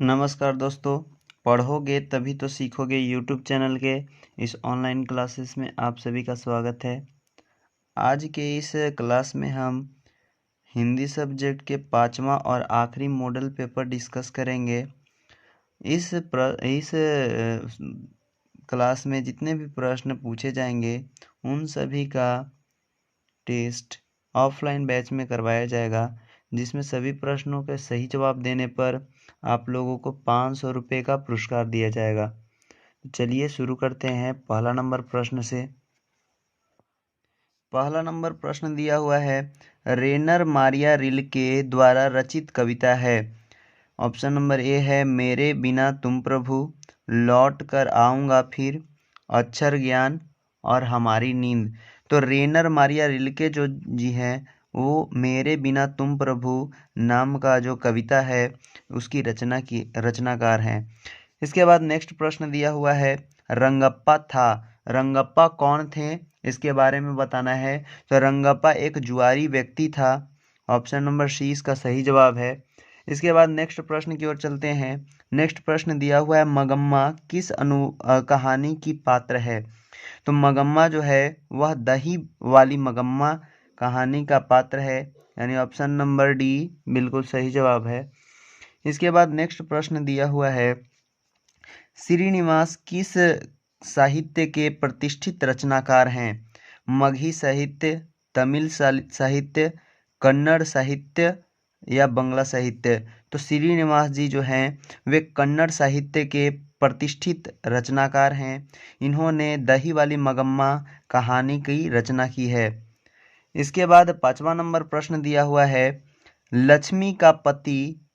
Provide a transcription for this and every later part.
नमस्कार दोस्तों, पढ़ोगे तभी तो सीखोगे यूट्यूब चैनल के इस ऑनलाइन क्लासेस में आप सभी का स्वागत है। आज के इस क्लास में हम हिंदी सब्जेक्ट के 5वां और आखिरी मॉडल पेपर डिस्कस करेंगे। इस क्लास में जितने भी प्रश्न पूछे जाएंगे उन सभी का टेस्ट ऑफलाइन बैच में करवाया जाएगा, जिसमें सभी प्रश्नों के सही जवाब देने पर आप लोगों को 500 रुपये का पुरस्कार दिया जाएगा। तो चलिए शुरू करते हैं पहला नंबर प्रश्न से। पहला नंबर प्रश्न दिया हुआ है, रेनर मारिया रिल्के द्वारा रचित कविता है। ऑप्शन नंबर ए है मेरे बिना तुम प्रभु, लौट कर आऊँगा फिर, अक्षर ज्ञान और हमारी नींद। तो रेनर मारिया रिल्के जो जी हैं वो मेरे बिना तुम प्रभु नाम का जो कविता है उसकी रचनाकार हैं। इसके बाद नेक्स्ट प्रश्न दिया हुआ है, रंगप्पा था। रंगप्पा कौन थे इसके बारे में बताना है। तो रंगप्पा एक जुआरी व्यक्ति था। ऑप्शन नंबर सी इसका सही जवाब है। इसके बाद नेक्स्ट प्रश्न की ओर चलते हैं। नेक्स्ट प्रश्न दिया हुआ है, मगम्मा किस कहानी की पात्र है। तो मगम्मा जो है वह दही वाली मगम्मा कहानी का पात्र है, यानी ऑप्शन नंबर डी बिल्कुल सही जवाब है। इसके बाद नेक्स्ट प्रश्न दिया हुआ है, श्रीनिवास किस साहित्य के प्रतिष्ठित रचनाकार हैं। मगही साहित्य, तमिल साहित्य, कन्नड़ साहित्य या बंगला साहित्य। तो श्रीनिवास जी जो हैं वे कन्नड़ साहित्य के प्रतिष्ठित रचनाकार हैं। इन्होंने दही वाली मगम्मा कहानी की रचना की है। इसके बाद 5वां नंबर प्रश्न दिया हुआ है, लक्ष्मी का पति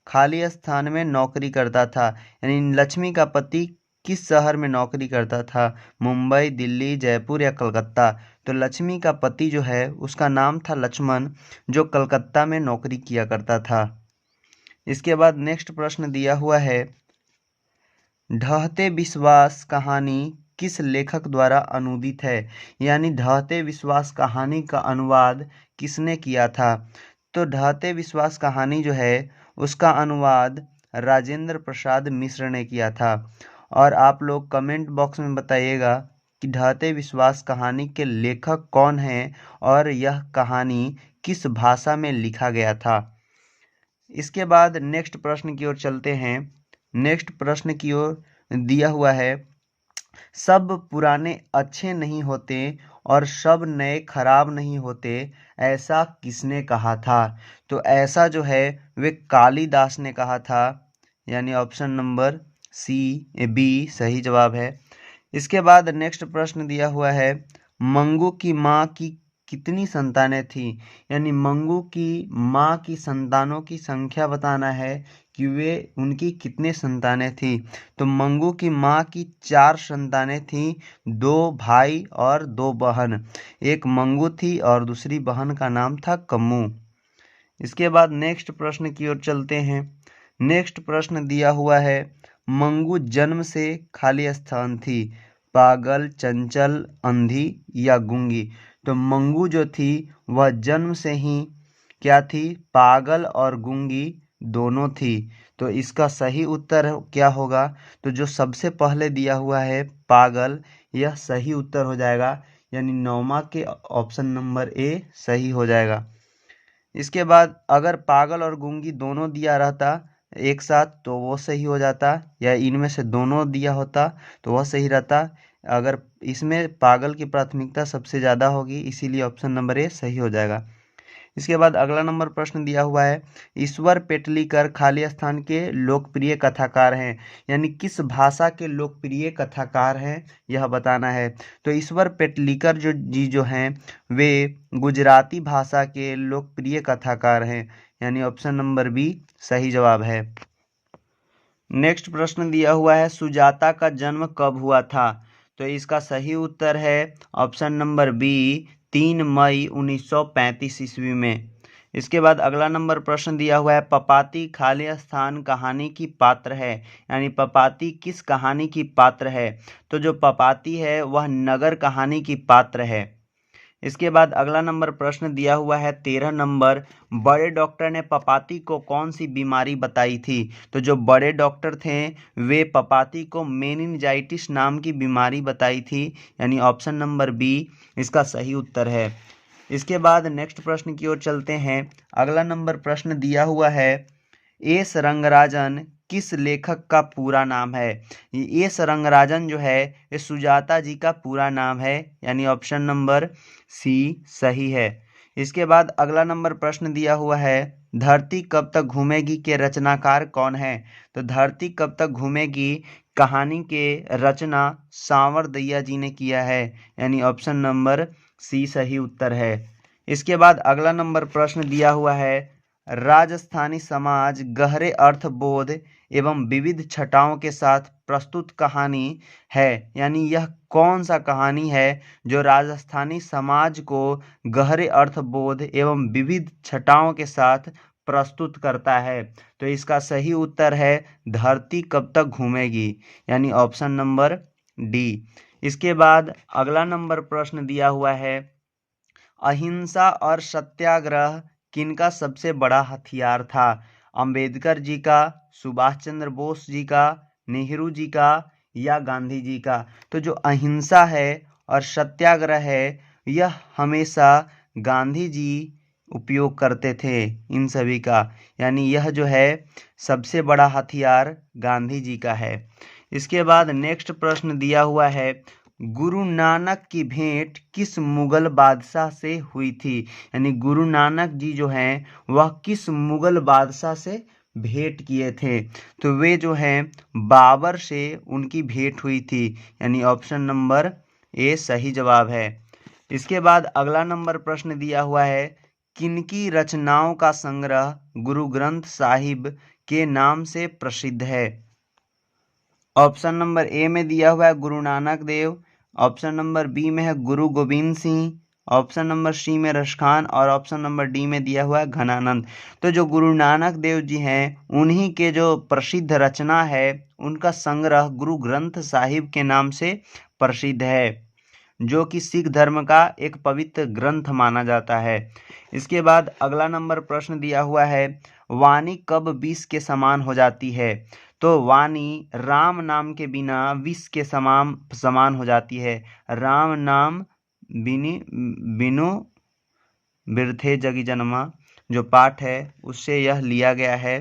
खाली स्थान में नौकरी करता था। यानी लक्ष्मी का पति किस शहर में नौकरी करता था, मुंबई, दिल्ली, जयपुर या कलकत्ता। तो लक्ष्मी का पति जो है उसका नाम था लक्ष्मण, जो कलकत्ता में नौकरी किया करता था। इसके बाद नेक्स्ट प्रश्न दिया हुआ है, ढहते विश्वास कहानी किस लेखक द्वारा अनुदित है। यानी ढहते विश्वास कहानी का अनुवाद किसने किया था। तो ढहते विश्वास कहानी जो है उसका अनुवाद राजेंद्र प्रसाद मिश्र ने किया था। और आप लोग कमेंट बॉक्स में बताइएगा कि ढहते विश्वास कहानी के लेखक कौन हैं और यह कहानी किस भाषा में लिखा गया था। इसके बाद नेक्स्ट प्रश्न की ओर चलते हैं। नेक्स्ट प्रश्न की ओर दिया हुआ है, सब पुराने अच्छे नहीं होते और सब नए खराब नहीं होते, ऐसा किसने कहा था। तो ऐसा जो है वे कालिदास ने कहा था, यानी ऑप्शन नंबर सी बी सही जवाब है। इसके बाद नेक्स्ट प्रश्न दिया हुआ है, मंगू की माँ की कितनी संतानें थी। यानी मंगू की माँ की संतानों की संख्या बताना है कि वे उनकी कितने संतानें थी। तो मंगू की माँ की 4 संतानें थीं, 2 भाई और 2 बहन। एक मंगू थी और दूसरी बहन का नाम था कम्मू। इसके बाद नेक्स्ट प्रश्न की ओर चलते हैं। नेक्स्ट प्रश्न दिया हुआ है, मंगू जन्म से खाली स्थान थी, पागल, चंचल, अंधी या गूंगी। तो मंगू जो थी वह जन्म से ही क्या थी, पागल और गूंगी दोनों थी। तो इसका सही उत्तर क्या होगा। तो जो सबसे पहले दिया हुआ है पागल, यह सही उत्तर हो जाएगा, यानी 9वां के ऑप्शन नंबर ए सही हो जाएगा। इसके बाद अगर पागल और गूंगी दोनों दिया रहता एक साथ तो वो सही हो जाता, या इनमें से दोनों दिया होता तो वह सही रहता। अगर इसमें पागल की प्राथमिकता सबसे ज़्यादा होगी, इसीलिए ऑप्शन नंबर ए सही हो जाएगा। इसके बाद अगला नंबर प्रश्न दिया हुआ है, ईश्वर पेटलीकर खाली स्थान के लोकप्रिय कथाकार हैं। यानी किस भाषा के लोकप्रिय कथाकार हैं यह बताना है। तो ईश्वर पेटलीकर जो हैं वे गुजराती भाषा के लोकप्रिय कथाकार हैं, यानी ऑप्शन नंबर बी सही जवाब है। नेक्स्ट प्रश्न दिया हुआ है, सुजाता का जन्म कब हुआ था। तो इसका सही उत्तर है ऑप्शन नंबर बी 3 मई 1935 ईस्वी में। इसके बाद अगला नंबर प्रश्न दिया हुआ है, पपाती खाली स्थान कहानी की पात्र है। यानी पपाती किस कहानी की पात्र है। तो जो पपाती है वह नगर कहानी की पात्र है। इसके बाद अगला नंबर प्रश्न दिया हुआ है 13 नंबर, बड़े डॉक्टर ने पपाती को कौन सी बीमारी बताई थी। तो जो बड़े डॉक्टर थे वे पपाती को मेनिंजाइटिस नाम की बीमारी बताई थी, यानी ऑप्शन नंबर बी इसका सही उत्तर है। इसके बाद नेक्स्ट प्रश्न की ओर चलते हैं। अगला नंबर प्रश्न दिया हुआ है, एस रंगराजन किस लेखक का पूरा नाम है। एस रंगराजन जो है ये सुजाता जी का पूरा नाम है, यानी ऑप्शन नंबर सी सही है। इसके बाद अगला नंबर प्रश्न दिया हुआ है, धरती कब तक घूमेगी के रचनाकार कौन है। तो धरती कब तक घूमेगी कहानी के रचना सांवर दैया जी ने किया है, यानी ऑप्शन नंबर सी सही उत्तर है। इसके बाद अगला नंबर प्रश्न दिया हुआ है, राजस्थानी समाज गहरे अर्थबोध एवं विविध छटाओं के साथ प्रस्तुत कहानी है, यानी यह कौन सा कहानी है जो राजस्थानी समाज को गहरे अर्थबोध एवं विविध छटाओं के साथ प्रस्तुत करता है। तो इसका सही उत्तर है धरती कब तक घूमेगी, यानी ऑप्शन नंबर डी। इसके बाद अगला नंबर प्रश्न दिया हुआ है, अहिंसा और सत्याग्रह किनका सबसे बड़ा हथियार था। अंबेडकर जी का, सुभाष चंद्र बोस जी का, नेहरू जी का या गांधी जी का। तो जो अहिंसा है और सत्याग्रह है यह हमेशा गांधी जी उपयोग करते थे इन सभी का, यानी यह जो है सबसे बड़ा हथियार गांधी जी का है। इसके बाद नेक्स्ट प्रश्न दिया हुआ है, गुरु नानक की भेंट किस मुगल बादशाह से हुई थी। यानी गुरु नानक जी जो हैं वह किस मुगल बादशाह से भेंट किए थे। तो वे जो हैं बाबर से उनकी भेंट हुई थी, यानी ऑप्शन नंबर ए सही जवाब है। इसके बाद अगला नंबर प्रश्न दिया हुआ है, किनकी रचनाओं का संग्रह गुरु ग्रंथ साहिब के नाम से प्रसिद्ध है। ऑप्शन नंबर ए में दिया हुआ है Guru Nanak Dev, option number B में है Guru Gobind Singh, option number C में रसखान और ऑप्शन नंबर डी में दिया हुआ है घनानंद। तो जो गुरु नानक देव जी हैं उन्हीं के जो प्रसिद्ध रचना है उनका संग्रह गुरु ग्रंथ साहिब के नाम से प्रसिद्ध है, जो कि सिख धर्म का एक पवित्र ग्रंथ माना जाता है। इसके बाद अगला नंबर प्रश्न दिया हुआ है, वाणी कब विष के समान हो जाती है। तो वाणी राम नाम के बिना विष के समान हो जाती है। राम नाम बिनु बिरथे जगी जन्मा जो पाठ है उससे यह लिया गया है।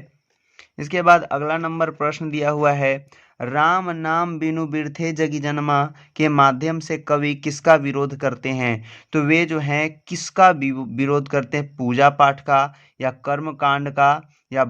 इसके बाद अगला नंबर प्रश्न दिया हुआ है, राम नाम बिनु बिरथे जगी जन्मा के माध्यम से कवि किसका विरोध करते हैं। तो वे जो हैं किसका विरोध करते हैं, पूजा पाठ का या कर्म कांड का या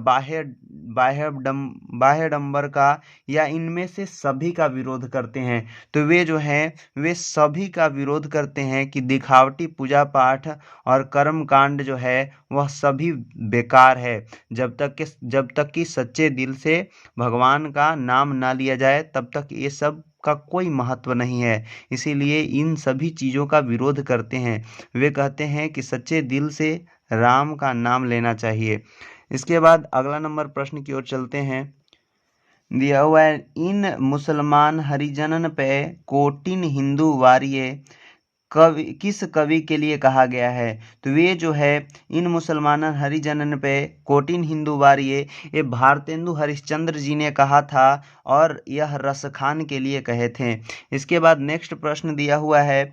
बाह्यडंबर का या इनमें से सभी का विरोध करते हैं। तो वे जो हैं वे सभी का विरोध करते हैं कि दिखावटी पूजा पाठ और कर्म कांड जो है वह सभी बेकार है, जब तक कि सच्चे दिल से भगवान का नाम ना लिया जाए तब तक ये सब का कोई महत्व नहीं है। इसीलिए इन सभी चीज़ों का विरोध करते हैं। वे कहते हैं कि सच्चे दिल से राम का नाम लेना चाहिए। इसके बाद अगला नंबर प्रश्न की ओर चलते हैं। दिया हुआ है, इन मुसलमान हरिजनन पे कोटिन हिंदू वारिये कवि किस कवि के लिए कहा गया है। तो ये जो है इन मुसलमान हरिजनन पे कोटिन हिंदू वारिये ये भारतेंदु हरिश्चंद्र जी ने कहा था और यह रसखान के लिए कहे थे। इसके बाद नेक्स्ट प्रश्न दिया हुआ है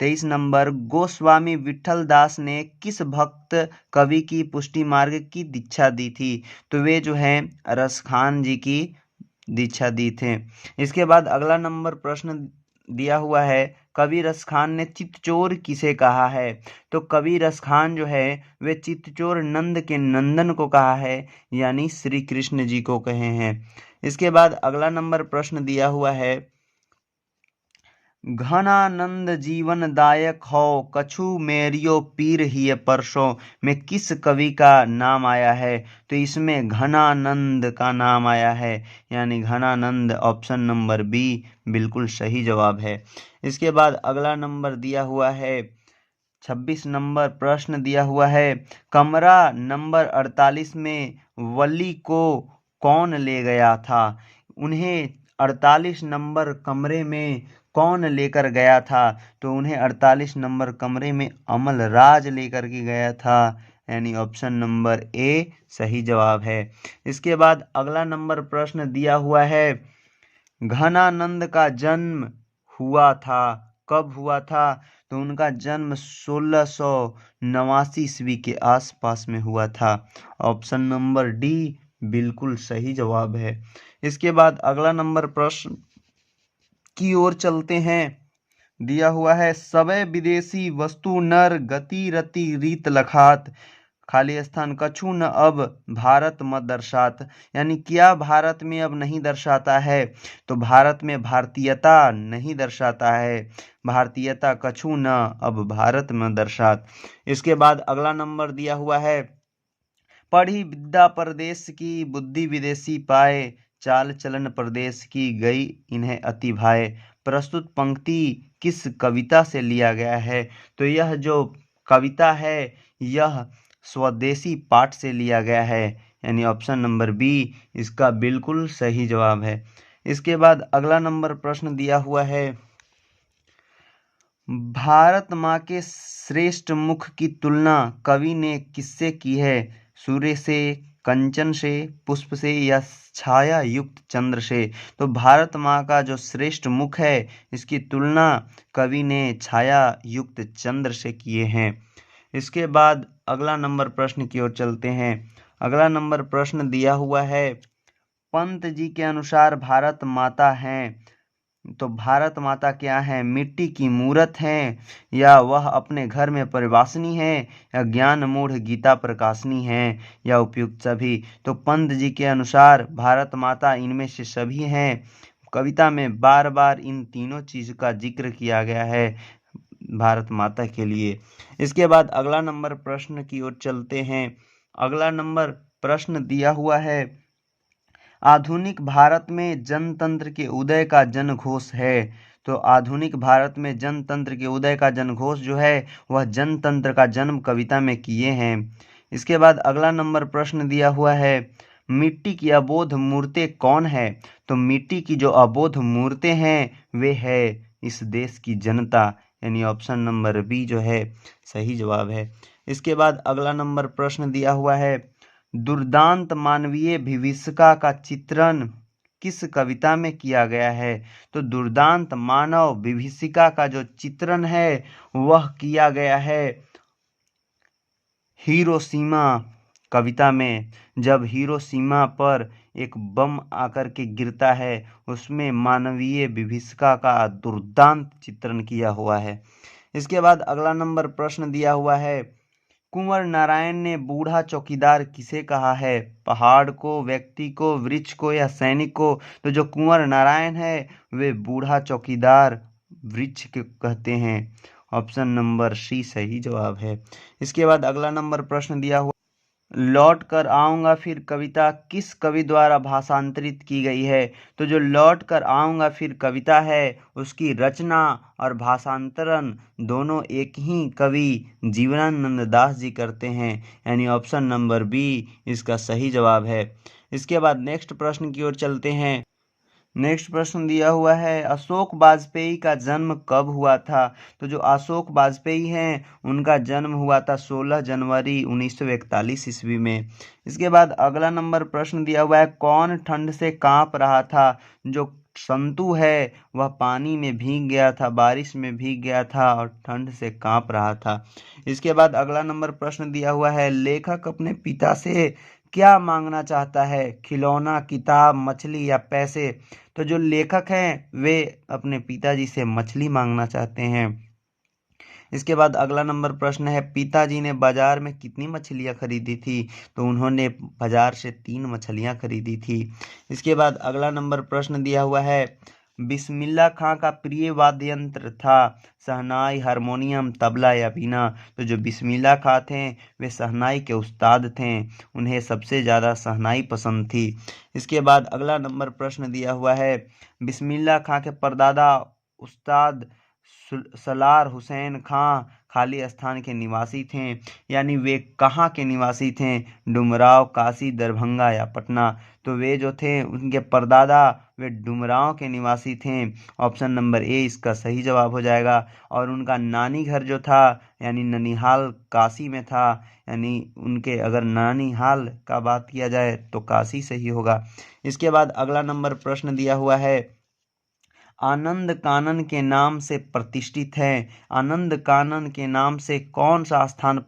23 नंबर, गोस्वामी विठल दास ने किस भक्त कवि की पुष्टि मार्ग की दीक्षा दी थी। तो वे जो हैं रसखान जी की दीक्षा दी थे। इसके बाद अगला नंबर प्रश्न दिया हुआ है, कवि रसखान ने चित्तचोर किसे कहा है। तो कवि रसखान जो है वे चित्तचोर नंद के नंदन को कहा है, यानी श्री कृष्ण जी को कहे हैं। इसके बाद अगला नंबर प्रश्न दिया हुआ है, घनानंद जीवन दायक हो कछु मेरियो पीर ही परसों में किस कवि का नाम आया है। तो इसमें घनानंद का नाम आया है, यानी घनानंद ऑप्शन नंबर बी बिल्कुल सही जवाब है। इसके बाद अगला नंबर दिया हुआ है 26 नंबर प्रश्न दिया हुआ है, कमरा नंबर 48 में वली को कौन ले गया था। उन्हें 48 नंबर कमरे में कौन लेकर गया था? तो उन्हें 48 नंबर कमरे में अमल राज लेकर के गया था, यानी ऑप्शन नंबर ए सही जवाब है। इसके बाद अगला नंबर प्रश्न दिया हुआ है, घनानंद का जन्म हुआ था, कब हुआ था? तो उनका जन्म 1689 ईस्वी के आसपास में हुआ था, ऑप्शन नंबर डी बिल्कुल सही जवाब है। इसके बाद अगला नंबर प्रश्न की ओर चलते हैं। दिया हुआ है, सबे विदेशी वस्तु नर गति रति रीत लखात, खाली स्थान कछु न अब भारत मत दर्शात, यानी क्या भारत में अब नहीं दर्शाता है? तो भारत में भारतीयता नहीं दर्शाता है, भारतीयता कछु न अब भारत में दर्शात। इसके बाद अगला नंबर दिया हुआ है, पढ़ी विद्या परदेश की बुद्धि विदेशी पाए, चाल चलन प्रदेश की गई इन्हें अति भाए। प्रस्तुत पंक्ति किस कविता से लिया गया है? तो यह जो कविता है यह स्वदेशी पाठ से लिया गया है, यानी ऑप्शन नंबर बी इसका बिल्कुल सही जवाब है। इसके बाद अगला नंबर प्रश्न दिया हुआ है, भारत माँ के श्रेष्ठ मुख की तुलना कवि ने किससे की है? सूर्य से, कंचन से, पुष्प से या छाया युक्त चंद्र से? तो भारत माँ का जो श्रेष्ठ मुख है इसकी तुलना कवि ने छाया युक्त चंद्र से किए हैं। इसके बाद अगला नंबर प्रश्न की ओर चलते हैं। अगला नंबर प्रश्न दिया हुआ है, पंत जी के अनुसार भारत माता हैं, तो भारत माता क्या है? मिट्टी की मूरत है, या वह अपने घर में परिवासिनी है, या ज्ञान मूढ़ गीता प्रकाशनी है, या उपयुक्त सभी? तो पंत जी के अनुसार भारत माता इनमें से सभी हैं। कविता में बार बार इन तीनों चीज का जिक्र किया गया है भारत माता के लिए। इसके बाद अगला नंबर प्रश्न की ओर चलते हैं। अगला नंबर प्रश्न दिया हुआ है, आधुनिक भारत में जनतंत्र के उदय का जनघोष है, तो आधुनिक भारत में जनतंत्र के उदय का जनघोष जो है वह जनतंत्र का जन्म कविता में किए हैं। इसके बाद अगला नंबर प्रश्न दिया हुआ है, मिट्टी की अबोध मूर्तें कौन है? तो मिट्टी की जो अबोध मूर्तें हैं वे है इस देश की जनता, यानी ऑप्शन नंबर बी जो है सही जवाब है। इसके बाद अगला नंबर प्रश्न दिया हुआ है, दुर्दांत मानवीय विभीषिका का चित्रण किस कविता में किया गया है? तो दुर्दांत मानव विभीषिका का जो चित्रण है वह किया गया है हिरोशिमा कविता में। जब हिरोशिमा पर एक बम आकर के गिरता है उसमें मानवीय विभीषिका का दुर्दांत चित्रण किया हुआ है। इसके बाद अगला नंबर प्रश्न दिया हुआ है, कुंवर नारायण ने बूढ़ा चौकीदार किसे कहा है? पहाड़ को, व्यक्ति को, वृक्ष को या सैनिक को? तो जो कुंवर नारायण है वे बूढ़ा चौकीदार वृक्ष के कहते हैं, ऑप्शन नंबर सी सही जवाब है। इसके बाद अगला नंबर प्रश्न दिया हुआ, लौट कर आऊँगा फिर कविता किस कवि द्वारा भाषांतरित की गई है? तो जो लौट कर आऊँगा फिर कविता है उसकी रचना और भाषांतरण दोनों एक ही कवि जीवनानंद दास जी करते हैं, यानी ऑप्शन नंबर बी इसका सही जवाब है। इसके बाद नेक्स्ट प्रश्न की ओर चलते हैं। नेक्स्ट प्रश्न दिया हुआ है, अशोक वाजपेयी का जन्म कब हुआ था? तो जो अशोक वाजपेयी हैं उनका जन्म हुआ था 16 जनवरी 1941 ईस्वी में। इसके बाद अगला नंबर प्रश्न दिया हुआ है, कौन ठंड से कांप रहा था? जो संतु है वह पानी में भीग गया था, बारिश में भीग गया था और ठंड से कांप रहा था। इसके बाद अगला नंबर प्रश्न दिया हुआ है, लेखक अपने पिता से क्या मांगना चाहता है? खिलौना, किताब, मछली या पैसे? तो जो लेखक हैं वे अपने पिताजी से मछली मांगना चाहते हैं। इसके बाद अगला नंबर प्रश्न है, पिताजी ने बाजार में कितनी मछलियाँ खरीदी थी? तो उन्होंने बाजार से 3 मछलियाँ खरीदी थी। इसके बाद अगला नंबर प्रश्न दिया हुआ है, बिस्मिल्लाह खां का प्रिय वाद्य यंत्र था शहनाई, हारमोनियम, तबला या बीना? तो जो बिस्मिल्लाह खां थे वे शहनाई के उस्ताद थे, उन्हें सबसे ज़्यादा शहनाई पसंद थी। इसके बाद अगला नंबर प्रश्न दिया हुआ है, बिस्मिल्लाह खां के परदादा उस्ताद सलार हुसैन खां खाली स्थान के निवासी थे, यानी वे कहाँ के निवासी थे? डुमराव, काशी, दरभंगा या पटना? तो वे जो थे उनके परदादा वे डुमरांव के निवासी थे। ऑप्शन नंबर ए इसका सही जवाब हो जाएगा। और उनका नानी घर जो था यानी ननिहाल काशी में था, यानी उनके अगर नानिहाल का बात किया जाए तो काशी सही होगा। इसके बाद अगला नंबर प्रश्न दिया हुआ है, आनंद कानन के नाम से प्रतिष्ठित है। आनंद कानन के नाम से कौन सा स्थान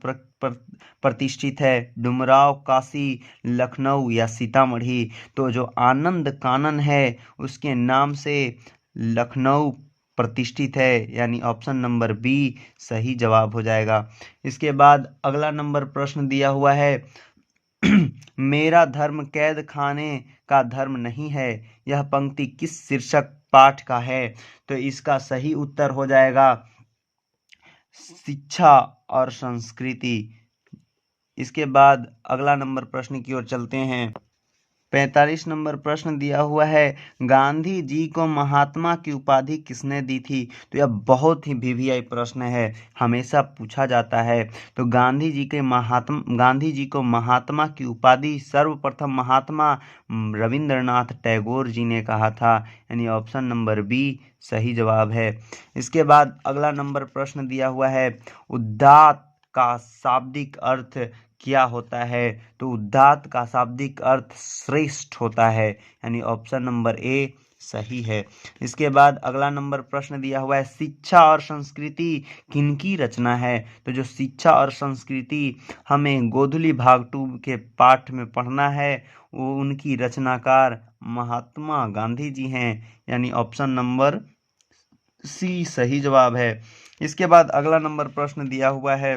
प्रतिष्ठित है? डुमराव, काशी, लखनऊ या सीतामढ़ी? तो जो आनंद कानन है उसके नाम से लखनऊ प्रतिष्ठित है, यानी ऑप्शन नंबर बी सही जवाब हो जाएगा। इसके बाद अगला नंबर प्रश्न दिया हुआ है, मेरा धर्म कैद खाने का धर्म नहीं है, यह पंक्ति किस शीर्षक पाठ का है? तो इसका सही उत्तर हो जाएगा शिक्षा और संस्कृति। इसके बाद अगला नंबर प्रश्न की ओर चलते हैं। 45 नंबर प्रश्न दिया हुआ है, गांधी जी को महात्मा की उपाधि किसने दी थी? तो यह बहुत ही वीवीआई प्रश्न है, हमेशा पूछा जाता है। तो गांधी जी को महात्मा की उपाधि सर्वप्रथम महात्मा रविंद्रनाथ टैगोर जी ने कहा था, यानी ऑप्शन नंबर बी सही जवाब है। इसके बाद अगला नंबर प्रश्न दिया हुआ है, उदात्त का शाब्दिक अर्थ क्या होता है? तो उदात्त का शाब्दिक अर्थ श्रेष्ठ होता है, यानी ऑप्शन नंबर ए सही है। इसके बाद अगला नंबर प्रश्न दिया हुआ है, शिक्षा और संस्कृति किनकी रचना है? तो जो शिक्षा और संस्कृति हमें गोधुली भाग 2 के पाठ में पढ़ना है, वो उनकी रचनाकार महात्मा गांधी जी हैं, यानी ऑप्शन नंबर सी सही जवाब है। इसके बाद अगला नंबर प्रश्न दिया हुआ है,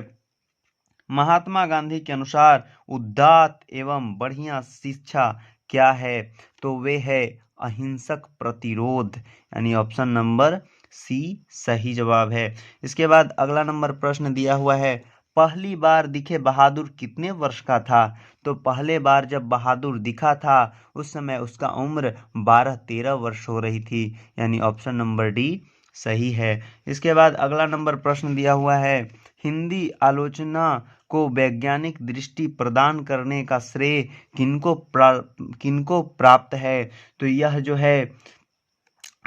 महात्मा गांधी के अनुसार उदात्त एवं बढ़िया शिक्षा क्या है? तो वे है अहिंसक प्रतिरोध, यानी ऑप्शन नंबर सी सही जवाब है। इसके बाद अगला नंबर प्रश्न दिया हुआ है, पहली बार दिखे बहादुर कितने वर्ष का था? तो पहले बार जब बहादुर दिखा था उस समय उसका उम्र 12-13 वर्ष हो रही थी, यानी ऑप्शन नंबर डी सही है। इसके बाद अगला नंबर प्रश्न दिया हुआ है, हिंदी आलोचना को वैज्ञानिक दृष्टि प्रदान करने का श्रेय किनको प्राप्त है? तो यह जो है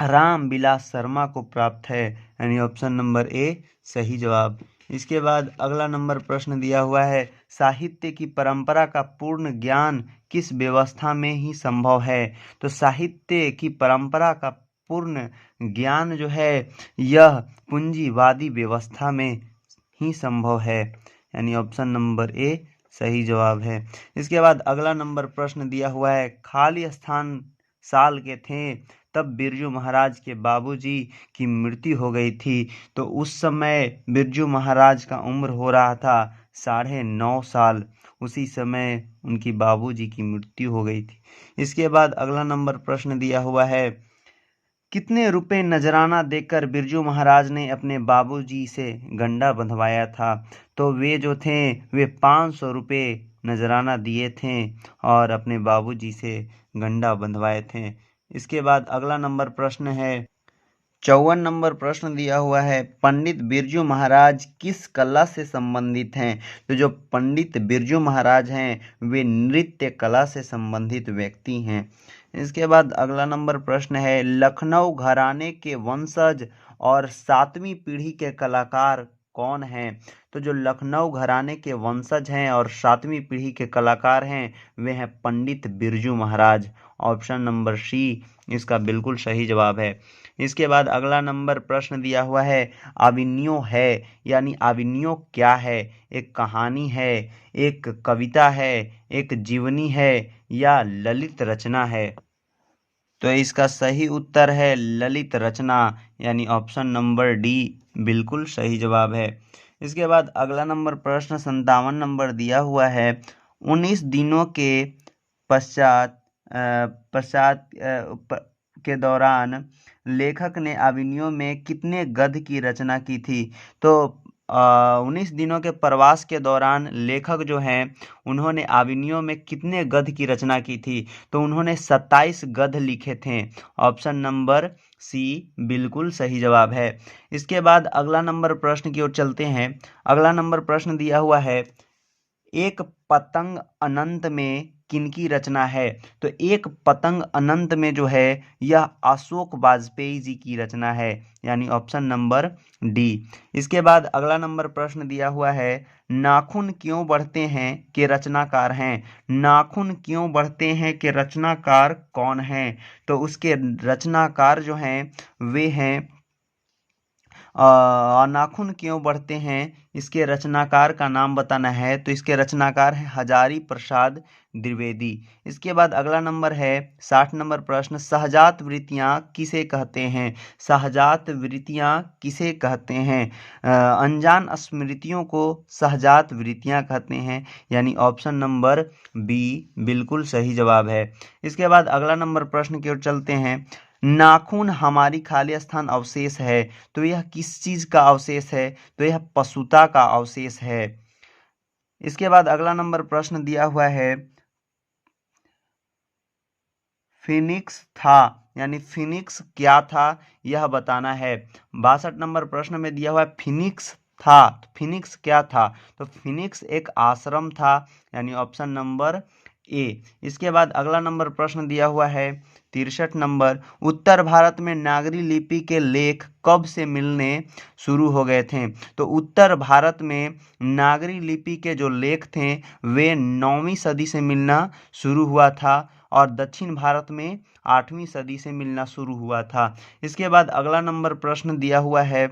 राम विलास शर्मा को प्राप्त है, यानी ऑप्शन नंबर ए सही जवाब। इसके बाद अगला नंबर प्रश्न दिया हुआ है, साहित्य की परंपरा का पूर्ण ज्ञान किस व्यवस्था में ही संभव है? तो साहित्य की परंपरा का पूर्ण ज्ञान जो है यह पूंजीवादी व्यवस्था में ही संभव है, यानी ऑप्शन नंबर ए सही जवाब है। इसके बाद अगला नंबर प्रश्न दिया हुआ है, खाली स्थान साल के थे तब बिरजू महाराज के बाबूजी की मृत्यु हो गई थी। तो उस समय बिरजू महाराज का उम्र हो रहा था 9.5 साल, उसी समय उनकी बाबूजी की मृत्यु हो गई थी। इसके बाद अगला नंबर प्रश्न दिया हुआ है, कितने रुपए नजराना देकर बिरजू महाराज ने अपने बाबूजी से गंडा बंधवाया था? तो वे जो थे वे 500 रुपये नजराना दिए थे और अपने बाबूजी से गंडा बंधवाए थे। इसके बाद अगला नंबर प्रश्न है, 54 नंबर प्रश्न दिया हुआ है, पंडित बिरजू महाराज किस कला से संबंधित हैं? तो जो पंडित बिरजू महाराज हैं वे नृत्य कला से संबंधित व्यक्ति हैं। इसके बाद अगला नंबर प्रश्न है, लखनऊ घराने के वंशज और 7वीं पीढ़ी के कलाकार कौन हैं? तो जो लखनऊ घराने के वंशज हैं और 7वीं पीढ़ी के कलाकार हैं वे हैं पंडित बिरजू महाराज, ऑप्शन नंबर सी इसका बिल्कुल सही जवाब है। इसके बाद अगला नंबर प्रश्न दिया हुआ है, आविन्यो है, यानी आविन्यो क्या है? एक कहानी है, एक कविता है, एक जीवनी है या ललित रचना है? तो इसका सही उत्तर है ललित रचना, यानी ऑप्शन नंबर डी बिल्कुल सही जवाब है। इसके बाद अगला नंबर प्रश्न 57 नंबर दिया हुआ है, 19 दिनों के पश्चात के दौरान लेखक ने आविनियों में कितने गद्य की रचना की थी? तो 19 दिनों के प्रवास के दौरान लेखक जो हैं उन्होंने आविनियों में कितने गद्य की रचना की थी? तो उन्होंने 27 गद्य लिखे थे, ऑप्शन नंबर सी बिल्कुल सही जवाब है। इसके बाद अगला नंबर प्रश्न की ओर चलते हैं। अगला नंबर प्रश्न दिया हुआ है, एक पतंग अनंत में किनकी रचना है? तो एक पतंग अनंत में जो है यह अशोक वाजपेयी जी की रचना है, यानी ऑप्शन नंबर डी। इसके बाद अगला नंबर प्रश्न दिया हुआ है, नाखून क्यों बढ़ते हैं के रचनाकार हैं? नाखून क्यों बढ़ते हैं के रचनाकार कौन हैं? तो उसके रचनाकार जो हैं वे हैं नाखून क्यों बढ़ते हैं, इसके रचनाकार का नाम बताना है। तो इसके रचनाकार है हजारी प्रसाद द्विवेदी। इसके बाद अगला नंबर है 60 नंबर प्रश्न, सहजात वृत्तियाँ किसे कहते हैं? सहजात वृत्तियाँ किसे कहते हैं? अनजान स्मृतियों को सहजात वृत्तियाँ कहते हैं, यानी ऑप्शन नंबर बी बिल्कुल सही जवाब है। इसके बाद अगला नंबर प्रश्न की ओर चलते हैं, नाखून हमारी खाली स्थान अवशेष है, तो यह किस चीज का अवशेष है? तो यह पशुता का अवशेष है। इसके बाद अगला नंबर प्रश्न दिया हुआ है, फिनिक्स था, यानी फिनिक्स क्या था यह बताना है। 62 नंबर प्रश्न में दिया हुआ है फिनिक्स था, तो फिनिक्स क्या था? तो फिनिक्स एक आश्रम था, यानी ऑप्शन नंबर ए। इसके बाद अगला नंबर प्रश्न दिया हुआ है 63 नंबर, उत्तर भारत में नागरी लिपि के लेख कब से मिलने शुरू हो गए थे? तो उत्तर भारत में नागरी लिपि के जो लेख थे वे 9वीं सदी से मिलना शुरू हुआ था, और दक्षिण भारत में 8वीं सदी से मिलना शुरू हुआ था। इसके बाद अगला नंबर प्रश्न दिया हुआ है,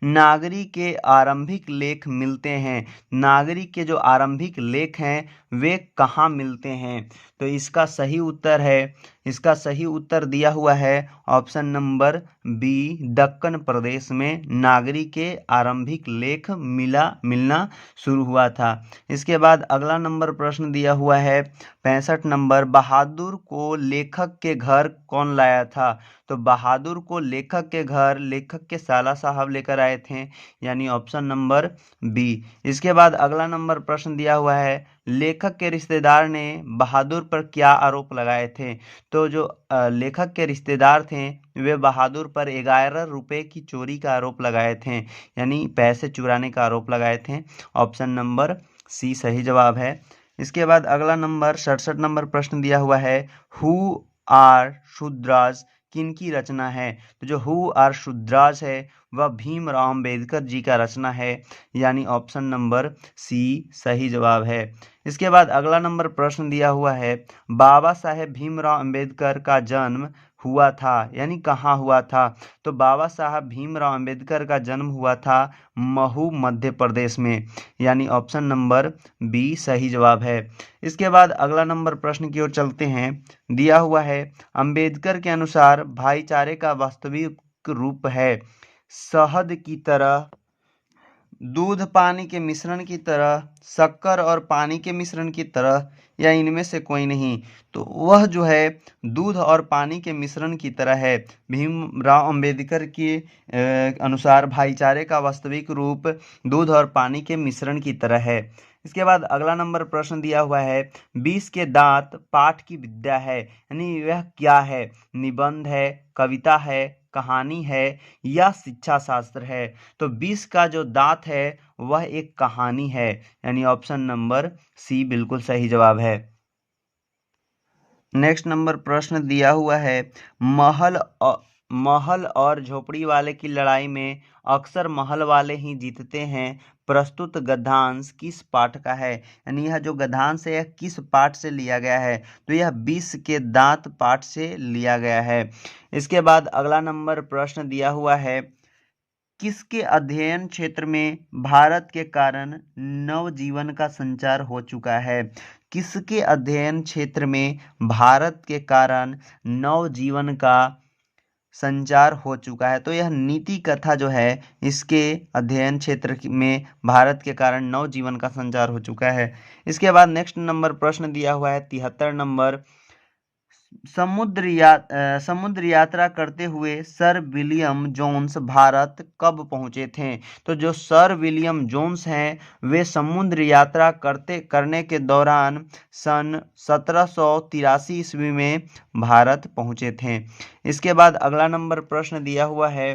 नागरी के आरंभिक लेख मिलते हैं, नागरी के जो आरंभिक लेख हैं वे कहाँ मिलते हैं? तो इसका सही उत्तर है, इसका सही उत्तर दिया हुआ है ऑप्शन नंबर बी, दक्कन प्रदेश में नागरी के आरंभिक लेख मिलना शुरू हुआ था। इसके बाद अगला नंबर प्रश्न दिया हुआ है 65 नंबर, बहादुर को लेखक के घर कौन लाया था? तो बहादुर को लेखक के घर लेखक के साला साहब लेकर आए थे, यानी ऑप्शन नंबर बी। इसके बाद अगला नंबर प्रश्न दिया हुआ है, लेखक के रिश्तेदार ने बहादुर पर क्या आरोप लगाए थे? तो जो लेखक के रिश्तेदार थे वे बहादुर पर 11 रुपए की चोरी का आरोप लगाए थे, यानी पैसे चुराने का आरोप लगाए थे। ऑप्शन नंबर सी सही जवाब है। इसके बाद अगला नंबर 67 नंबर प्रश्न दिया हुआ है, हु आर शुद्राज किनकी रचना है? तो जो हु आर शुद्राज है वह भीमराव अंबेडकर जी का रचना है, यानी ऑप्शन नंबर सी सही जवाब है। इसके बाद अगला नंबर प्रश्न दिया हुआ है, बाबा साहेब भीमराव अंबेडकर का जन्म हुआ था, यानी कहाँ हुआ था? तो बाबा साहब भीमराव अंबेडकर का जन्म हुआ था महू मध्य प्रदेश में, यानी ऑप्शन नंबर बी सही जवाब है। इसके बाद अगला नंबर प्रश्न की ओर चलते हैं, दिया हुआ है, अंबेडकर के अनुसार भाईचारे का वास्तविक रूप है शहद की तरह, दूध पानी के मिश्रण की तरह, शक्कर और पानी के मिश्रण की तरह, या इनमें से कोई नहीं? तो वह जो है दूध और पानी के मिश्रण की तरह है। भीमराव अंबेडकर के अनुसार भाईचारे का वास्तविक रूप दूध और पानी के मिश्रण की तरह है। इसके बाद अगला नंबर प्रश्न दिया हुआ है, 20 के दांत पाठ की विद्या है, यानी यह क्या है? निबंध है, कविता है, कहानी है, या शिक्षा शास्त्र है? तो 20 का जो दांत है वह एक कहानी है, यानी ऑप्शन नंबर सी बिल्कुल सही जवाब है। नेक्स्ट नंबर प्रश्न दिया हुआ है, महल और झोपड़ी वाले की लड़ाई में अक्सर महल वाले ही जीतते हैं, प्रस्तुत गद्यांश किस पाठ का है? यानी यह जो गद्यांश है यह किस पाठ से लिया गया है? तो यह 20 के दांत पाठ से लिया गया है। इसके बाद अगला नंबर प्रश्न दिया हुआ है, किसके अध्ययन क्षेत्र में भारत के कारण नवजीवन का संचार हो चुका है? किसके अध्ययन क्षेत्र में भारत के कारण नवजीवन का संचार हो चुका है? तो यह नीति कथा जो है इसके अध्ययन क्षेत्र में भारत के कारण नवजीवन का संचार हो चुका है। इसके बाद नेक्स्ट नंबर प्रश्न दिया हुआ है 73 नंबर, समुद्र यात्रा करते हुए सर विलियम जोन्स भारत कब पहुंचे थे? तो जो सर विलियम जोन्स हैं वे समुद्र यात्रा करने के दौरान सन 1783 ईस्वी में भारत पहुंचे थे। इसके बाद अगला नंबर प्रश्न दिया हुआ है,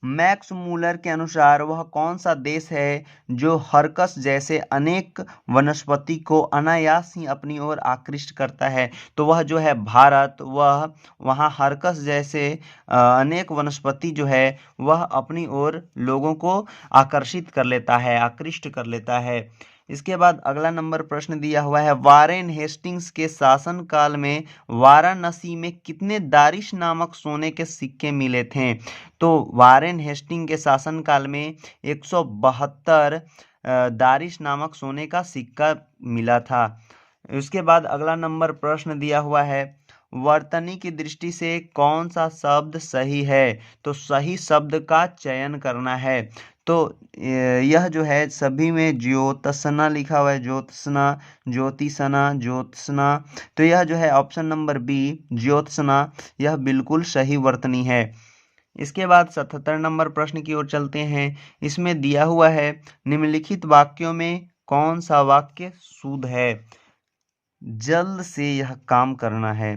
मैक्स मूलर के अनुसार वह कौन सा देश है जो हर्कस जैसे अनेक वनस्पति को अनायास ही अपनी ओर आकृष्ट करता है? तो वह जो है भारत, वह वहाँ हर्कस जैसे अनेक वनस्पति जो है वह अपनी ओर लोगों को आकर्षित कर लेता है, आकृष्ट कर लेता है। इसके बाद अगला नंबर प्रश्न दिया हुआ है, वारेन हेस्टिंग्स के शासनकाल में वाराणसी में कितने दारिश नामक सोने के सिक्के मिले थे? तो वारेन हेस्टिंग के शासनकाल में 172 दारिश नामक सोने का सिक्का मिला था। उसके बाद अगला नंबर प्रश्न दिया हुआ है, वर्तनी की दृष्टि से कौन सा शब्द सही है? तो सही शब्द का चयन करना है। तो यह जो है सभी में ज्योत्सना लिखा हुआ है, ज्योत्सना, ज्योतिषना, ज्योत्सना। तो यह जो है ऑप्शन नंबर बी ज्योत्सना, यह बिल्कुल सही वर्तनी है। इसके बाद 77 नंबर प्रश्न की ओर चलते हैं। इसमें दिया हुआ है, निम्नलिखित वाक्यों में कौन सा वाक्य शुद्ध है? जल्द से यह काम करना है,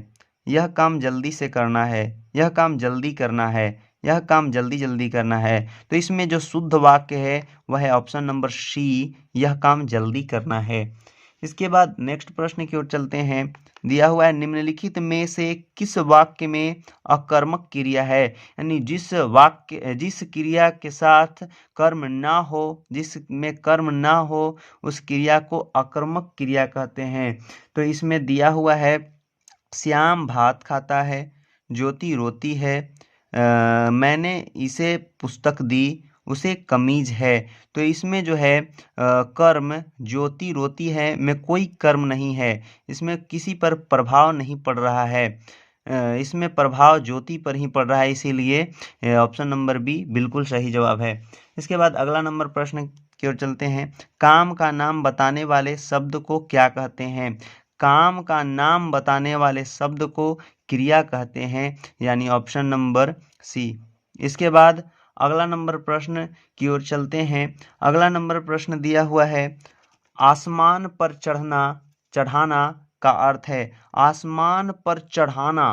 यह काम जल्दी से करना है, यह काम जल्दी करना है, यह काम जल्दी जल्दी करना है। तो इसमें जो शुद्ध वाक्य है वह है ऑप्शन नंबर सी, यह काम जल्दी करना है। इसके बाद नेक्स्ट प्रश्न की ओर चलते हैं। दिया हुआ है, निम्नलिखित में से किस वाक्य में अकर्मक क्रिया है? यानी जिस क्रिया के साथ कर्म ना हो, जिसमें कर्म ना हो, उस क्रिया को अकर्मक क्रिया कहते हैं। तो इसमें दिया हुआ है, श्याम भात खाता है, ज्योति रोती है, मैंने इसे पुस्तक दी, उसे कमीज है। तो इसमें जो है कर्म ज्योति रोती है में कोई कर्म नहीं है, इसमें किसी पर प्रभाव नहीं पड़ रहा है, इसमें प्रभाव ज्योति पर ही पड़ रहा है, इसीलिए ऑप्शन नंबर बी बिल्कुल सही जवाब है। इसके बाद अगला नंबर प्रश्न की ओर चलते हैं। काम का नाम बताने वाले शब्द को क्या कहते हैं? काम का नाम बताने वाले शब्द को क्रिया कहते हैं, यानी ऑप्शन नंबर सी। इसके बाद अगला नंबर प्रश्न की ओर चलते हैं। अगला नंबर प्रश्न दिया हुआ है, आसमान पर चढ़ाना का अर्थ है। आसमान पर चढ़ाना,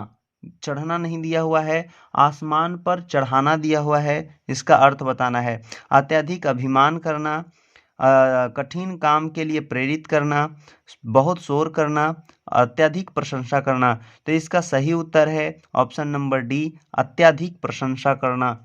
चढ़ना नहीं दिया हुआ है, आसमान पर चढ़ाना दिया हुआ है, इसका अर्थ बताना है। अत्यधिक अभिमान करना, कठिन काम के लिए प्रेरित करना, बहुत शोर करना, अत्यधिक प्रशंसा करना। तो इसका सही उत्तर है ऑप्शन नंबर डी, अत्यधिक प्रशंसा करना।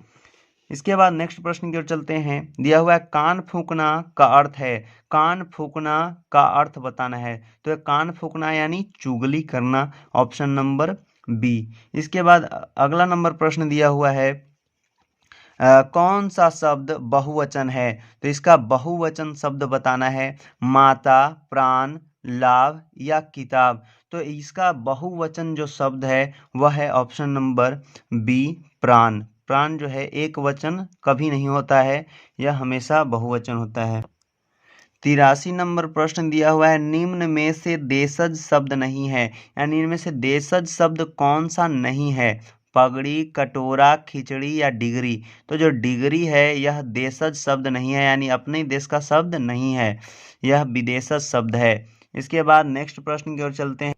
इसके बाद नेक्स्ट प्रश्न की ओर चलते हैं। दिया हुआ है, कान फूंकना का अर्थ है। कान फूंकना का अर्थ बताना है। तो कान फूंकना यानी चुगली करना, ऑप्शन नंबर बी। इसके बाद अगला नंबर प्रश्न दिया हुआ है, कौन सा शब्द बहुवचन है? तो इसका बहुवचन शब्द बताना है। माता, प्राण, लाभ या किताब। तो इसका बहुवचन जो शब्द है वह है ऑप्शन नंबर बी, प्राण। प्राण जो है एक वचन कभी नहीं होता है, यह हमेशा बहुवचन होता है। 83 नंबर प्रश्न दिया हुआ है, निम्न में से देशज शब्द नहीं है, यानी इनमें से देशज शब्द कौन सा नहीं है? पगड़ी, कटोरा, खिचड़ी या डिगरी। तो जो डिगरी है यह देशज शब्द नहीं है, यानी अपने देश का शब्द नहीं है, यह विदेशज शब्द है। इसके बाद नेक्स्ट प्रश्न की ओर चलते हैं।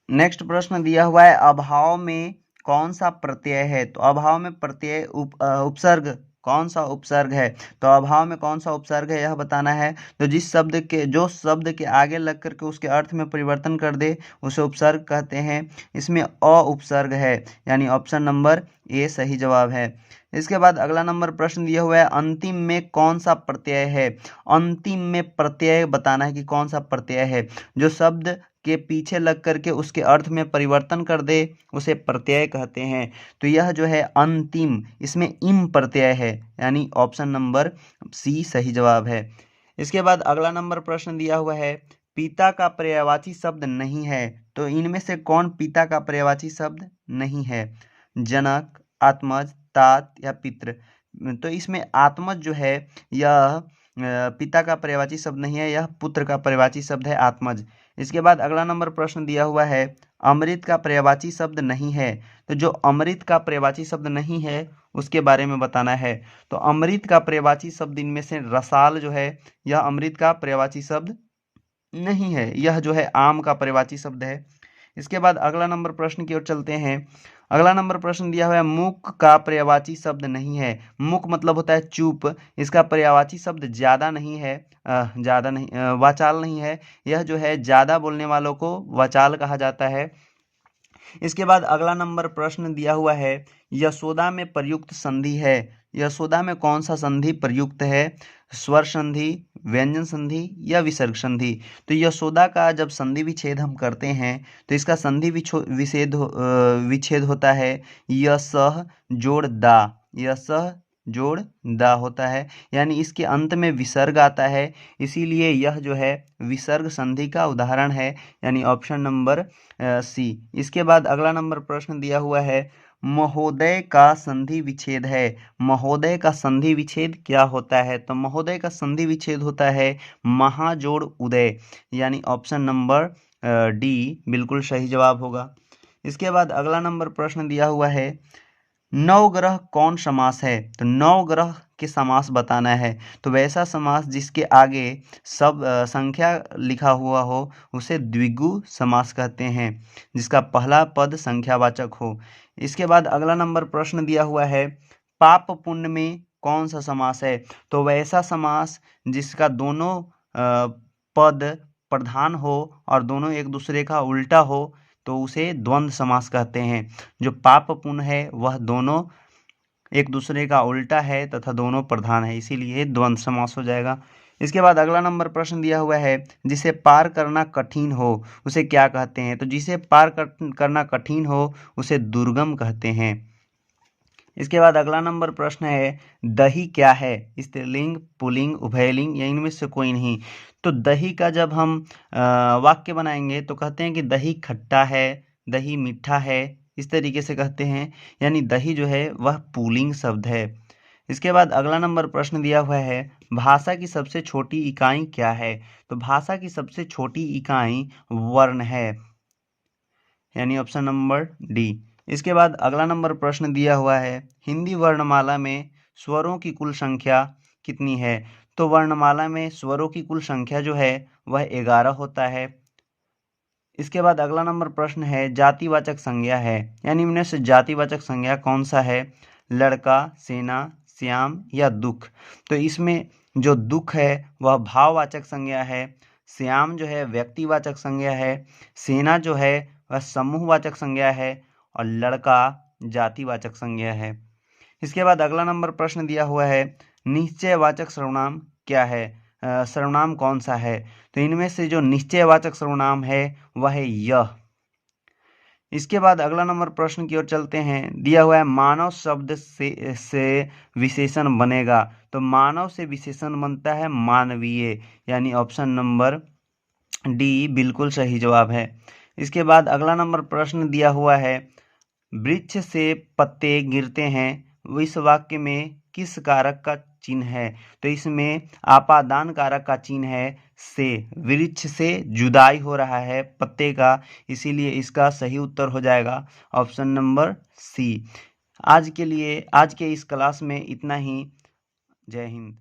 नेक्स्ट प्रश्न दिया हुआ है, अभाव में कौन सा प्रत्यय है? तो अभाव में प्रत्यय उपसर्ग कौन सा उपसर्ग है? तो अभाव में कौन सा उपसर्ग है यह बताना है। तो जो शब्द के आगे लग करके उसके अर्थ में परिवर्तन कर दे उसे उपसर्ग कहते हैं। इसमें अ उपसर्ग है, यानी ऑप्शन नंबर ए सही जवाब है। इसके बाद अगला नंबर प्रश्न दिया हुआ है, अंतिम में कौन सा प्रत्यय है? अंतिम में प्रत्यय बताना है कि कौन सा प्रत्यय है। जो शब्द के पीछे लग करके उसके अर्थ में परिवर्तन कर दे उसे प्रत्यय कहते हैं। तो यह जो है अंतिम, इसमें इम प्रत्यय है, यानी ऑप्शन नंबर सी सही जवाब है। इसके बाद अगला नंबर प्रश्न दिया हुआ है, पिता का पर्यायवाची शब्द नहीं है। तो इनमें से कौन पिता का पर्यायवाची शब्द नहीं है? जनक, आत्मज, तात या पितृ। तो इसमें आत्मज जो है यह पिता का पर्यायवाची शब्द नहीं है, यह पुत्र का पर्यायवाची शब्द है आत्मज। इसके बाद अगला नंबर प्रश्न दिया हुआ है, अमृत का पर्यायवाची शब्द नहीं है। तो जो अमृत का पर्यायवाची शब्द नहीं है उसके बारे में बताना है। तो अमृत का पर्यायवाची शब्द इनमें से रसाल जो है यह अमृत का पर्यायवाची शब्द नहीं है, यह जो है आम का पर्यायवाची शब्द है। इसके बाद अगला नंबर प्रश्न की ओर चलते हैं। अगला नंबर प्रश्न दिया हुआ है, मूक का पर्यायवाची शब्द नहीं है। मूक मतलब होता है चुप, इसका पर्यायवाची शब्द ज्यादा नहीं है, ज्यादा नहीं, वाचाल नहीं है। यह जो है ज्यादा बोलने वालों को वाचाल कहा जाता है। इसके बाद अगला नंबर प्रश्न दिया हुआ है, यशोदा में प्रयुक्त संधि है। यशोदा में कौन सा संधि प्रयुक्त है? स्वर संधि, व्यंजन संधि या विसर्ग संधि। तो यशोदा का जब संधि विच्छेद हम करते हैं तो इसका संधि विच्छेद होता है यसह जोड़ दा। यसह जोड़ दा होता है, यानी इसके अंत में विसर्ग आता है, इसीलिए यह जो है विसर्ग संधि का उदाहरण है, यानी ऑप्शन नंबर सी। इसके बाद अगला नंबर प्रश्न दिया हुआ है, महोदय का संधि विच्छेद है। महोदय का संधि विच्छेद क्या होता है? तो महोदय का संधि विच्छेद होता है महाजोड़ उदय, यानी ऑप्शन नंबर डी बिल्कुल सही जवाब होगा। इसके बाद अगला नंबर प्रश्न दिया हुआ है, नवग्रह कौन समास है? तो नवग्रह के समास बताना है। तो वैसा समास जिसके आगे सब संख्या लिखा हुआ हो उसे द्विगु समास कहते हैं, जिसका पहला पद संख्यावाचक हो। इसके बाद अगला नंबर प्रश्न दिया हुआ है, पाप पुण्य में कौन सा समास है? तो वैसा समास जिसका दोनों पद प्रधान हो और दोनों एक दूसरे का उल्टा हो तो उसे द्वंद्व समास कहते हैं। जो पाप पुण्य है वह दोनों एक दूसरे का उल्टा है तथा दोनों प्रधान है, इसीलिए द्वंद्व समास हो जाएगा। इसके बाद अगला नंबर प्रश्न दिया हुआ है, जिसे पार करना कठिन हो उसे क्या कहते हैं? तो जिसे पार करना कठिन हो उसे दुर्गम कहते हैं। इसके बाद अगला नंबर प्रश्न है, दही क्या है? स्त्रीलिंग, पुल्लिंग, उभयलिंग या इनमें से कोई नहीं। तो दही का जब हम वाक्य बनाएंगे तो कहते हैं कि दही खट्टा है, दही मीठा है, इस तरीके से कहते हैं, यानी दही जो है वह पुल्लिंग शब्द है। इसके बाद अगला नंबर प्रश्न दिया हुआ है, भाषा की सबसे छोटी इकाई क्या है? तो भाषा की सबसे छोटी इकाई वर्ण है, यानी ऑप्शन नंबर डी। इसके बाद अगला नंबर प्रश्न दिया हुआ है, हिंदी वर्णमाला में स्वरों की कुल संख्या कितनी है? तो वर्णमाला में स्वरों की कुल संख्या जो है वह 11 होता है। इसके बाद अगला नंबर प्रश्न है, जातिवाचक संज्ञा है, यानी इनमें से जातिवाचक संज्ञा कौन सा है? लड़का, सेना, श्याम या दुख। तो इसमें जो दुख है वह भाववाचक संज्ञा है, श्याम जो है व्यक्तिवाचक संज्ञा है, सेना जो है वह समूहवाचक संज्ञा है और लड़का जातिवाचक संज्ञा है। इसके बाद अगला नंबर प्रश्न दिया हुआ है, निश्चयवाचक सर्वनाम क्या है? सर्वनाम कौन सा है? तो इनमें से जो निश्चयवाचक सर्वनाम है वह है यह। इसके बाद अगला नंबर प्रश्न की ओर चलते हैं। दिया हुआ है, मानव शब्द से विशेषण बनेगा। तो मानव से विशेषण बनता है मानवीय, यानी ऑप्शन नंबर डी बिल्कुल सही जवाब है। इसके बाद अगला नंबर प्रश्न दिया हुआ है, वृक्ष से पत्ते गिरते हैं, इस वाक्य में किस कारक का चिन्ह है? तो इसमें आपादान कारक का चिन्ह है से, वृक्ष से जुदाई हो रहा है पत्ते का, इसीलिए इसका सही उत्तर हो जाएगा ऑप्शन नंबर सी। आज के इस क्लास में इतना ही। जय हिंद।